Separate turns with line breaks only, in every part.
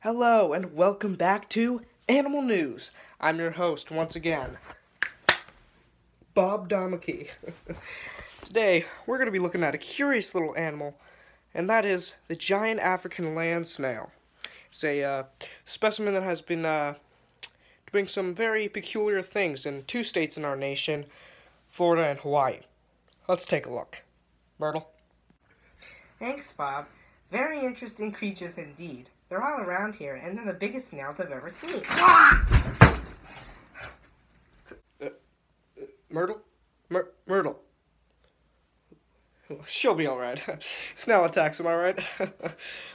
Hello and welcome back to Animal News. I'm your host once again, Bob Domeke. Today we're going to be looking at a curious little animal, and that is the giant African land snail. It's a specimen that has been doing some very peculiar things in two states in our nation, Florida and Hawaii. Let's take a look. Myrtle?
Thanks, Bob. Very interesting creatures indeed. They're all around here, and they're the biggest snails I've ever seen.
Myrtle? Myrtle. She'll be alright. Snail attacks, am I right?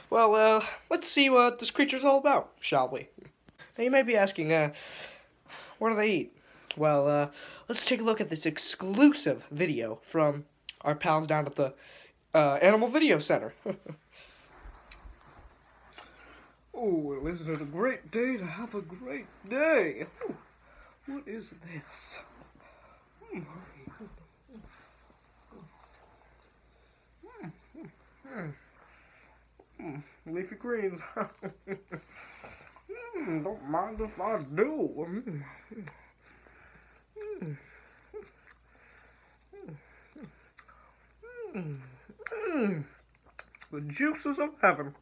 Well, let's see what this creature's all about, shall we? Now, you may be asking, what do they eat? Well, let's take a look at this exclusive video from our pals down at the Animal Video Center. Oh, isn't it a great day to have a great day? Ooh, what is this? Leafy greens. Don't mind if I do. The juices of heaven.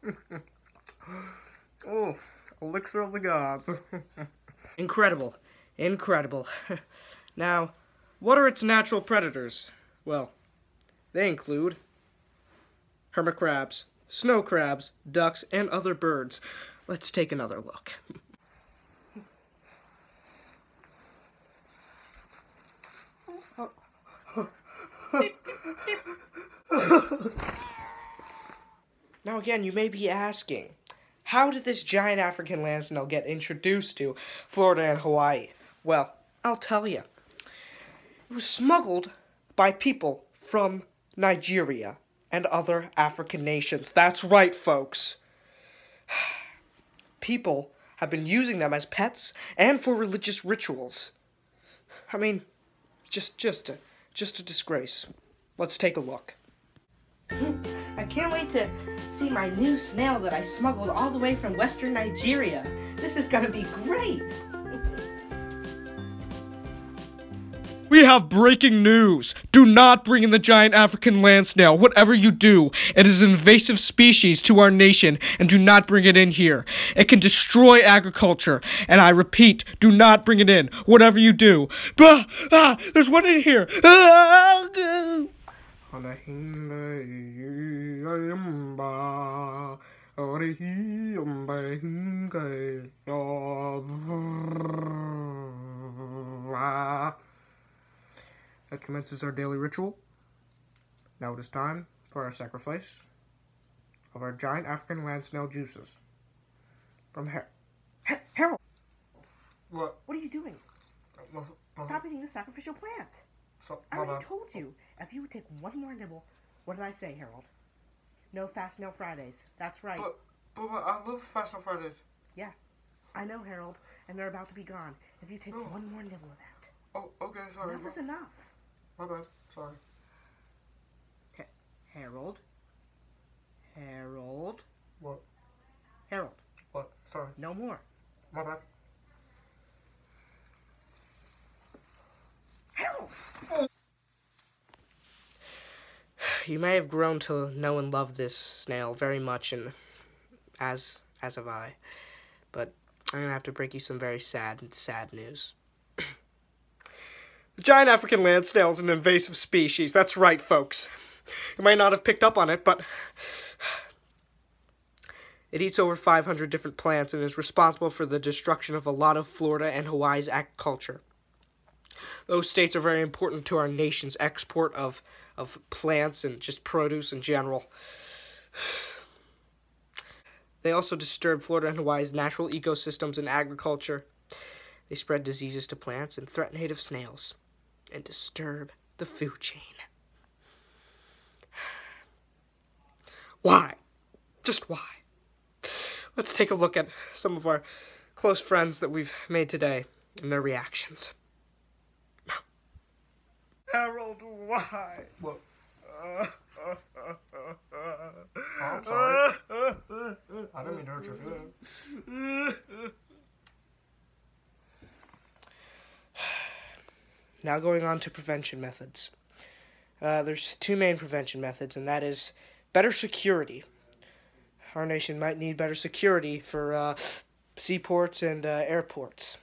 Oh, elixir of the gods. Incredible. Incredible. Now, what are its natural predators? Well, they include hermit crabs, snow crabs, ducks, and other birds. Let's take another look. Now again, you may be asking, how did this giant African land snail get introduced to Florida and Hawaii? Well, I'll tell you. It was smuggled by people from Nigeria and other African nations. That's right, folks. People have been using them as pets and for religious rituals. I mean, just a disgrace. Let's take a look.
I can't wait to see my new snail that I smuggled all the way from western Nigeria. This is gonna be great.
We have breaking news. Do not bring in the giant African land snail. Whatever you do, it is an invasive species to our nation, and do not bring it in here. It can destroy agriculture, and I repeat, do not bring it in. Whatever you do. There's one in here. That commences our daily ritual. Now it is time for our sacrifice of our giant African land snail juices. From
Harold,
What?
what are you doing? Stop eating the sacrificial plant. I already told you. If you would take one more nibble, what did I say, Harold? No Fast Snail Fridays. That's right.
But I love Fast Snail Fridays.
Yeah, I know, Harold, and they're about to be gone. If you take one more nibble of that.
Oh, okay, sorry.
Enough is enough.
My bad, sorry.
Harold? Harold?
What?
Harold.
What? Sorry.
No more.
My bad.
Harold!
You may have grown to know and love this snail very much, and as have I. But I'm gonna have to break you some very sad news. The giant African land snail is an invasive species. That's right, folks. You may not have picked up on it, but it eats over 500 different plants and is responsible for the destruction of a lot of Florida and Hawaii's agriculture. Those states are very important to our nation's export of plants and just produce in general. They also disturb Florida and Hawaii's natural ecosystems and agriculture. They spread diseases to plants and threaten native snails, and disturb the food chain. Why? Just why? Let's take a look at some of our close friends that we've made today and their reactions. Harold, why? What? I'm sorry. I didn't mean to hurt your feelings. Now going on to prevention methods. There's two main prevention methods, and that is better security. Our nation might need better security for seaports and airports.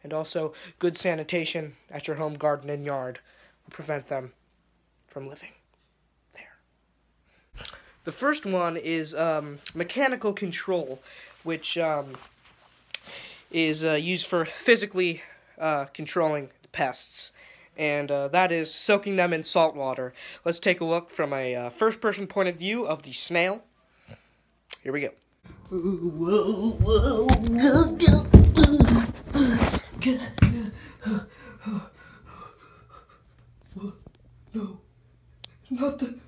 And also good sanitation at your home, garden, and yard will prevent them from living there. The first one is mechanical control, which is used for physically controlling the pests. And that is soaking them in salt water. Let's take a look from a first-person point of view of the snail. Here we go. Whoa, whoa, go, go. No, not the...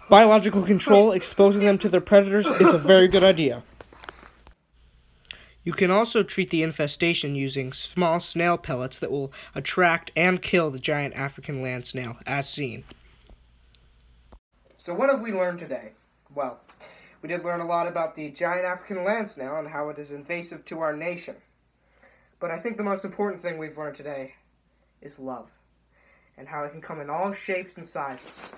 Biological control, exposing them to their predators, is a very good idea. You can also treat the infestation using small snail pellets that will attract and kill the giant African land snail, as seen. So what have we learned today? Well, we did learn a lot about the giant African land snail and how it is invasive to our nation. But I think the most important thing we've learned today is love, and how it can come in all shapes and sizes.